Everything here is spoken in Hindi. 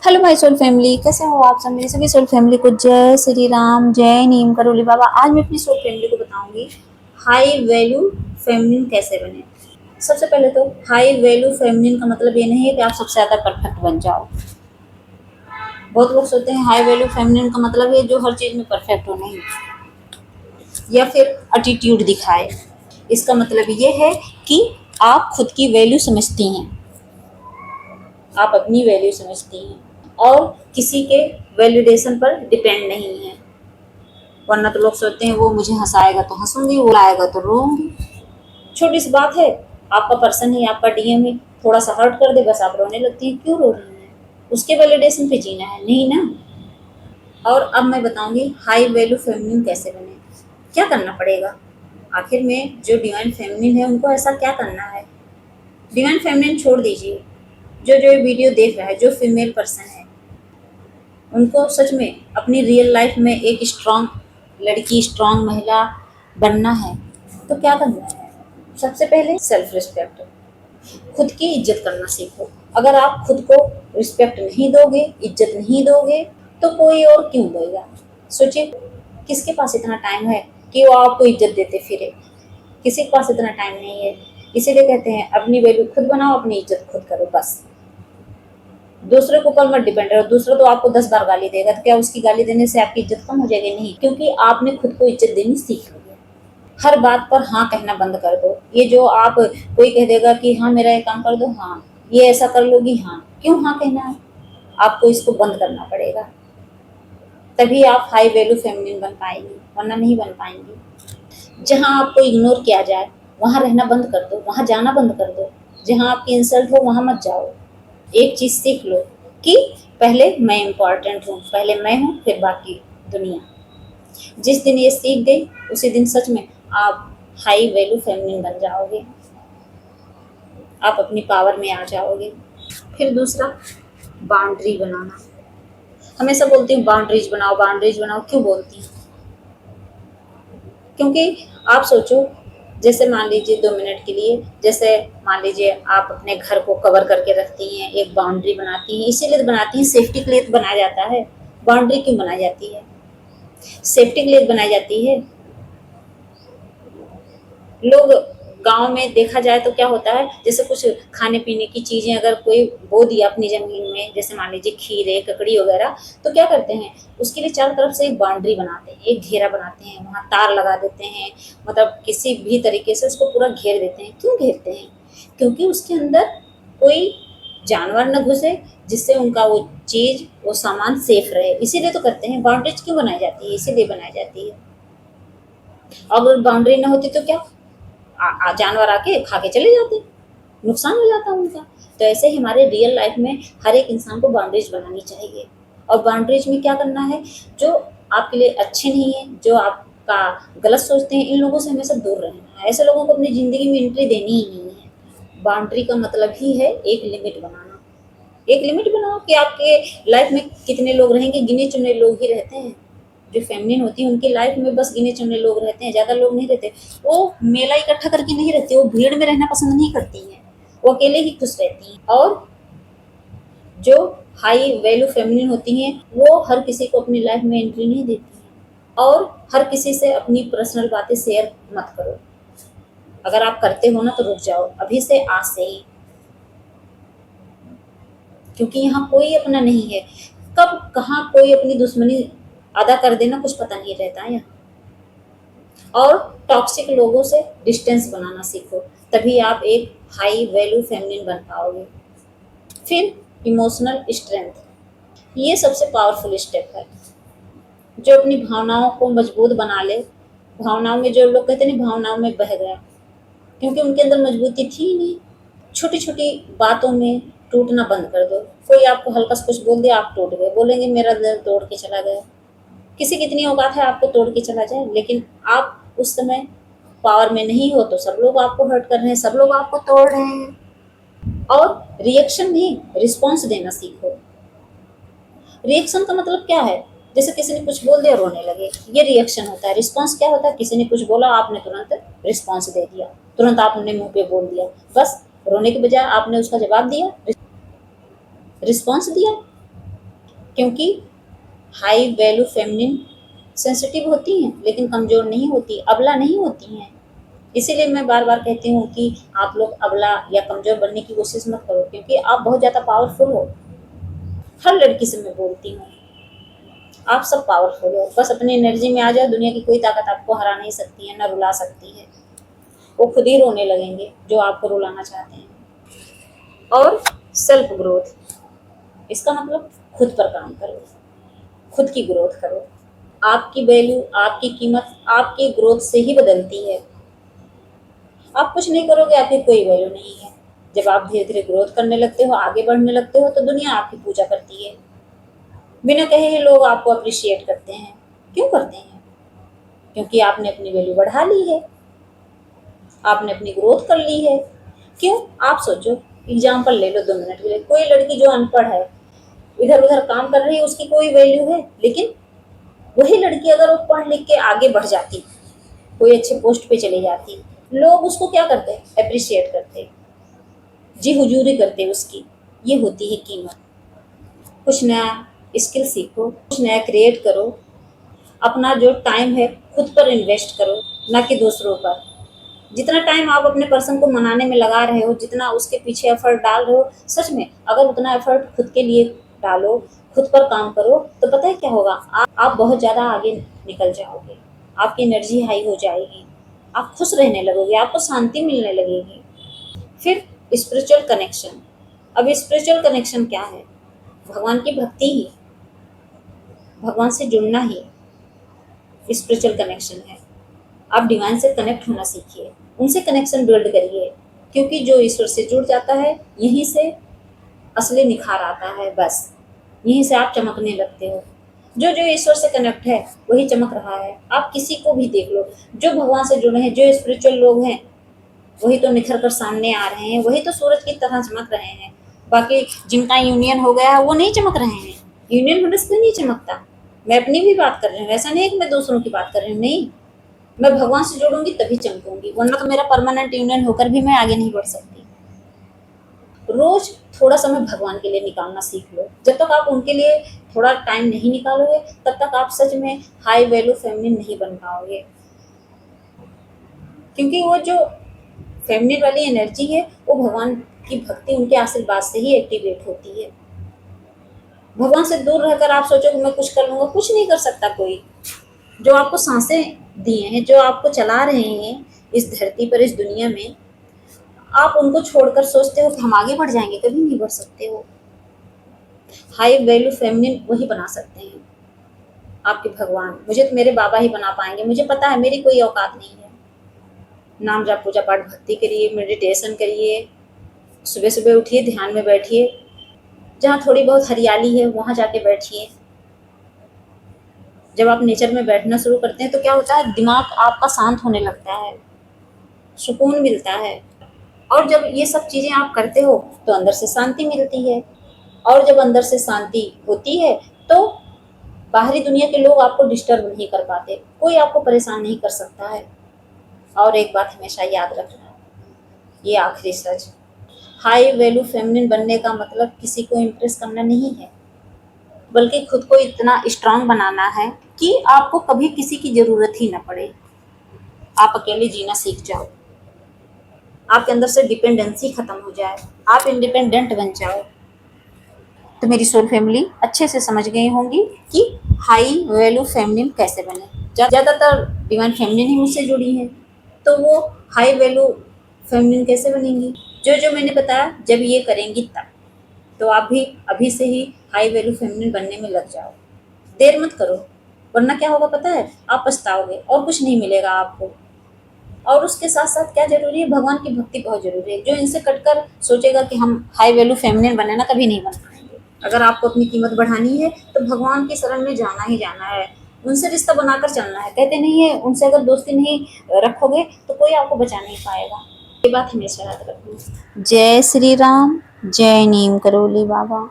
हेलो माय सोल फैमिली, कैसे हो आप सब। मेरी सभी सोल फैमिली को जय श्री राम, जय नीम करोली बाबा। आज मैं अपनी सोल फैमिली को बताऊंगी हाई वैल्यू फेमिनिन कैसे बने। सबसे पहले तो हाई वैल्यू फेमिनिन का मतलब ये नहीं है कि आप सबसे ज़्यादा परफेक्ट बन जाओ। बहुत लोग सोचते हैं हाई वैल्यू फेमिनिन का मतलब है जो हर चीज़ में परफेक्ट हो, नहीं, या फिर एटीट्यूड दिखाए। इसका मतलब ये है कि आप खुद की वैल्यू समझती हैं, आप अपनी वैल्यू समझती हैं और किसी के वैलिडेशन पर डिपेंड नहीं है। वरना तो लोग सोचते हैं वो मुझे हंसाएगा तो हंसूंगी, वो लाएगा तो रोऊंगी। छोटी सी बात है, आपका पर्सन ही, आपका डीएम ही थोड़ा सा हर्ट कर दे, बस आप रोने लगती हैं। क्यों रो रही हैं? उसके वैलिडेशन पे जीना है, नहीं ना। और अब मैं बताऊंगी हाई वैल्यू फेमिनिन कैसे बने। क्या करना पड़ेगा? आखिर में जो डिवाइन फेमिनिन है उनको ऐसा क्या करना है? डिवाइन फेमिनिन छोड़ दीजिए, जो जो ये वीडियो देख रहा है, जो फीमेल पर्सन है, उनको सच में अपनी रियल लाइफ में एक स्ट्रांग लड़की, स्ट्रांग महिला बनना है तो क्या करना है? सबसे पहले सेल्फ रिस्पेक्ट, खुद की इज्जत करना सीखो। अगर आप खुद को रिस्पेक्ट नहीं दोगे, इज्जत नहीं दोगे, तो कोई और क्यों देगा? सोचिए, किसके पास इतना टाइम है कि वो आपको इज्जत देते फिरे? किसी के पास इतना टाइम नहीं है। इसीलिए कहते हैं अपनी वैल्यू खुद बनाओ, अपनी इज्जत खुद करो। बस दूसरे के ऊपर मत डिपेंड रहो। दूसरा तो आपको 10 बार गाली देगा, तो क्या उसकी गाली देने से आपकी इज्जत कम हो जाएगी? नहीं, क्योंकि आपने खुद को इज्जत देनी सीख ली है। हर बात पर हाँ कहना बंद कर दो। ये जो आप, कोई कह देगा कि हाँ मेरा ये काम कर दो, हाँ ये ऐसा कर लोगी, हाँ, क्यों हाँ कहना है? आपको इसको बंद करना पड़ेगा, तभी आप हाई वैल्यू फेमिनिन बन पाएंगी, वरना नहीं बन पाएंगी। जहाँ आपको इग्नोर किया जाए वहाँ रहना बंद कर दो, वहाँ जाना बंद कर दो। जहाँ आपकी इंसल्ट हो वहाँ मत जाओ। एक चीज़ सीख लो कि पहले मैं इम्पोर्टेंट हूँ, पहले मैं हूँ फिर बाकी दुनिया। जिस दिन ये सीख गई उसी दिन सच में आप हाई वैल्यू फेमिनिन बन जाओगे, आप अपनी पावर में आ जाओगे। फिर दूसरा, बाउंड्री बनाना। हमेशा बोलती हूँ बाउंड्रीज बनाओ, बाउंड्रीज बनाओ। क्यों बोलती हूँ? क्योंकि आप सोचो, जैसे मान लीजिए 2 मिनट के लिए, जैसे मान लीजिए आप अपने घर को कवर करके रखती हैं, एक बाउंड्री बनाती हैं। इसीलिए तो बनाती हैं, सेफ्टी के लिए तो बनाया जाता है। बाउंड्री क्यों बनाई जाती है? सेफ्टी के लिए बनाई जाती है। लोग गांव में देखा जाए तो क्या होता है, जैसे कुछ खाने पीने की चीजें अगर कोई बो दिया अपनी जमीन में, जैसे मान लीजिए खीरे, ककड़ी वगैरह, तो क्या करते हैं, उसके लिए चारों तरफ से एक बाउंड्री बनाते हैं, एक घेरा बनाते हैं, वहां तार लगा देते हैं। मतलब किसी भी तरीके से उसको पूरा घेर देते हैं। क्यों घेरते हैं? क्योंकि उसके अंदर कोई जानवर न घुसे, जिससे उनका वो चीज, वो सामान सेफ रहे। इसीलिए तो करते हैं। बाउंड्रीज क्यों बनाई जाती है? इसीलिए बनाई जाती है। अगर बाउंड्री ना होती तो क्या, जानवर आके खा के चले जाते, नुकसान हो जाता उनका। तो ऐसे ही हमारे रियल लाइफ में हर एक इंसान को बाउंड्रीज बनानी चाहिए। और बाउंड्रीज में क्या करना है, जो आपके लिए अच्छे नहीं है, जो आपका गलत सोचते हैं, इन लोगों से हमेशा दूर रहना है। ऐसे लोगों को अपनी ज़िंदगी में एंट्री देनी ही नहीं है। बाउंड्री का मतलब ही है एक लिमिट बनाना। एक लिमिट बनाओ कि आपके लाइफ में कितने लोग रहेंगे। गिने चुने लोग ही रहते हैं। जो फेमिनिन होती है उनकी लाइफ में बस गिने चुने लोग रहते हैं, ज़्यादा लोग नहीं रहते। वो मेला इकट्ठा करके नहीं रहती, वो भीड़ में रहना पसंद नहीं करती हैं, वो अकेले ही खुश रहती हैं। और जो हाई वैल्यू फेमिनिन होती हैं वो हर किसी को अपनी लाइफ में एंट्री नहीं देती हैं। और हर किसी से अपनी पर्सनल बातें शेयर मत करो। अगर आप करते हो ना तो रुक जाओ अभी से, आज से ही, क्योंकि यहाँ कोई अपना नहीं है। कब कहाँ कोई अपनी दुश्मनी अदा कर देना कुछ पता नहीं रहता है यहाँ। और टॉक्सिक लोगों से डिस्टेंस बनाना सीखो, तभी आप एक हाई वैल्यू फेमिनिन बन पाओगे। फिर इमोशनल स्ट्रेंथ, ये सबसे पावरफुल स्टेप है जो अपनी भावनाओं को मजबूत बना ले। भावनाओं में, जो लोग कहते हैं भावनाओं में बह गया, क्योंकि उनके अंदर मजबूती थी ही नहीं। छोटी छोटी बातों में टूटना बंद कर दो। कोई आपको हल्का सा कुछ बोल दिया, आप टूट गए, बोलेंगे मेरा दिल तोड़ के चला गया। किसी की इतनी औकात है आपको तोड़ के चला जाए, लेकिन आप उस समय पावर में नहीं हो तो सब लोग आपको हर्ट कर रहे हैं, सब लोग आपको तोड़ रहे हैं। और रिएक्शन नहीं, रिस्पॉन्स देना सीखो। रिएक्शन का मतलब क्या है? जैसे किसी ने कुछ बोल दिया, रोने लगे, ये रिएक्शन होता है। रिस्पॉन्स क्या होता है? किसी ने कुछ बोला, आपने तुरंत रिस्पॉन्स दे दिया, तुरंत आपने मुंह पे बोल दिया। बस रोने के बजाय आपने उसका जवाब दिया, रिस्पॉन्स दिया। क्योंकि हाई वैल्यू फेमिनिन सेंसिटिव होती हैं लेकिन कमज़ोर नहीं होती, अबला नहीं होती हैं। इसीलिए मैं बार-बार कहती हूँ कि आप लोग अबला या कमज़ोर बनने की कोशिश मत करो, क्योंकि आप बहुत ज़्यादा पावरफुल हो। हर लड़की से मैं बोलती हूँ, आप सब पावरफुल हो, बस अपनी एनर्जी में आ जाओ, दुनिया की कोई ताकत आपको हरा नहीं सकती है, ना रुला सकती है। वो खुद ही रोने लगेंगे जो आपको रुलाना चाहते हैं। और सेल्फ ग्रोथ, इसका मतलब खुद पर काम करो, खुद की ग्रोथ करो। आपकी वैल्यू, आपकी कीमत आपकी ग्रोथ से ही बदलती है। आप कुछ नहीं करोगे, आपकी कोई वैल्यू नहीं है। जब आप धीरे-धीरे ग्रोथ करने लगते हो, आगे बढ़ने लगते हो, तो दुनिया आपकी पूजा करती है। बिना कहे ही लोग आपको अप्रिशिएट करते हैं। क्यों करते हैं? क्योंकि आपने अपनी वैल्यू बढ़ा ली है, आपने अपनी ग्रोथ कर ली है। क्यों? आप सोचो, एग्जाम्पल ले लो 2 मिनट के लिए। कोई लड़की जो अनपढ़ है, इधर-उधर काम कर रही है, उसकी कोई वैल्यू है? लेकिन वही लड़की अगर वो पढ़ लिख के आगे बढ़ जाती, कोई अच्छे पोस्ट पे चली जाती, लोग उसको क्या करते? एप्रिशिएट करते, जी हुजूरी करते उसकी। ये होती है कीमत। कुछ नया स्किल सीखो, कुछ नया क्रिएट करो, अपना जो टाइम है खुद पर इन्वेस्ट करो, ना कि दूसरों पर। जितना टाइम आप अपने पर्सन को मनाने में लगा रहे हो, जितना उसके पीछे एफर्ट डाल रहे हो, सच में अगर उतना एफर्ट खुद के लिए डालो, खुद पर काम करो, तो पता है क्या होगा? आप बहुत ज़्यादा आगे निकल जाओगे, आपकी एनर्जी हाई हो जाएगी, आप खुश रहने लगोगे, आपको शांति मिलने लगेगी। फिर स्पिरिचुअल कनेक्शन। अब स्पिरिचुअल कनेक्शन क्या है? भगवान की भक्ति ही, भगवान से जुड़ना ही स्पिरिचुअल कनेक्शन है। आप डिवाइन से कनेक्ट होना सीखिए, उनसे कनेक्शन बिल्ड करिए, क्योंकि जो ईश्वर से जुड़ जाता है, यहीं से असली निखार आता है। बस यहीं से आप चमकने लगते हो। जो जो ईश्वर से कनेक्ट है वही चमक रहा है। आप किसी को भी देख लो, जो भगवान से जुड़े हैं, जो स्पिरिचुअल लोग हैं, वही तो निखर कर सामने आ रहे हैं, वही तो सूरज की तरह चमक रहे हैं। बाकी जिनका यूनियन हो गया है वो नहीं चमक रहे हैं। यूनियन होने से नहीं चमकता। मैं अपनी भी बात कर रही हूँ, ऐसा नहीं है कि मैं दूसरों की बात कर रही हूँ, नहीं। मैं भगवान से जुड़ूंगी तभी चमकूंगी, वरना तो मेरा परमानेंट यूनियन होकर भी मैं आगे नहीं बढ़ सकती। रोज थोड़ा समय भगवान के लिए निकालना सीख लो। जब तक आप उनके लिए थोड़ा टाइम नहीं निकालोगे, तब तक आप सच में हाई वैल्यू फेमिनिन नहीं बन पाओगे। क्योंकि वो जो फेमिनिन वाली एनर्जी है, वो भगवान की भक्ति, उनके आशीर्वाद से ही एक्टिवेट होती है। भगवान से दूर रहकर आप सोचो कि मैं कुछ कर लूंगा, कुछ नहीं कर सकता कोई। जो आपको सांसें दिए हैं, जो आपको चला रहे हैं इस धरती पर, इस दुनिया में, आप उनको छोड़कर सोचते हो कि हम आगे बढ़ जाएंगे, कभी नहीं बढ़ सकते हो। हाई वैल्यू फेमिनिन वही बना सकते हैं, आपके भगवान। मुझे तो मेरे बाबा ही बना पाएंगे, मुझे पता है मेरी कोई औकात नहीं है। नाम जाप पूजा पाठ भक्ति करिए, मेडिटेशन करिए, सुबह सुबह उठिए, ध्यान में बैठिए, जहाँ थोड़ी बहुत हरियाली है वहाँ जाके बैठिए। जब आप नेचर में बैठना शुरू करते हैं तो क्या होता है, दिमाग आपका शांत होने लगता है, सुकून मिलता है। और जब ये सब चीज़ें आप करते हो तो अंदर से शांति मिलती है। और जब अंदर से शांति होती है तो बाहरी दुनिया के लोग आपको डिस्टर्ब नहीं कर पाते, कोई आपको परेशान नहीं कर सकता है। और एक बात हमेशा याद रखना, ये आखिरी सच, हाई वैल्यू फेमिनिन बनने का मतलब किसी को इम्प्रेस करना नहीं है, बल्कि खुद को इतना स्ट्रांग बनाना है कि आपको कभी किसी की ज़रूरत ही ना पड़े। आप अकेले जीना सीख जाओ, आपके अंदर से डिपेंडेंसी खत्म हो जाए, आप इंडिपेंडेंट बन जाओ। तो मेरी सोल फैमिली अच्छे से समझ गई होंगी कि हाई वैल्यू फेमिनिन कैसे बने। ज़्यादातर डिवाइन फेमिनिन ही मुझसे जुड़ी हैं, तो वो हाई वैल्यू फेमिनिन कैसे बनेंगी? जो जो मैंने बताया, जब ये करेंगी तब। तो आप भी अभी से ही हाई वैल्यू फेमिनिन बनने में लग जाओ, देर मत करो, वरना क्या होगा पता है? आप पछताओगे और कुछ नहीं मिलेगा आपको। और उसके साथ साथ क्या ज़रूरी है? भगवान की भक्ति बहुत ज़रूरी है। जो इनसे कटकर सोचेगा कि हम हाई वैल्यू फेमिनिन बने ना, कभी नहीं बन पाएंगे। अगर आपको अपनी कीमत बढ़ानी है तो भगवान की शरण में जाना ही जाना है, उनसे रिश्ता बनाकर चलना है। कहते नहीं है, उनसे अगर दोस्ती नहीं रखोगे तो कोई आपको बचा नहीं पाएगा। ये बात हमेशा याद रखना। जय श्री राम, जय नीम करोली बाबा।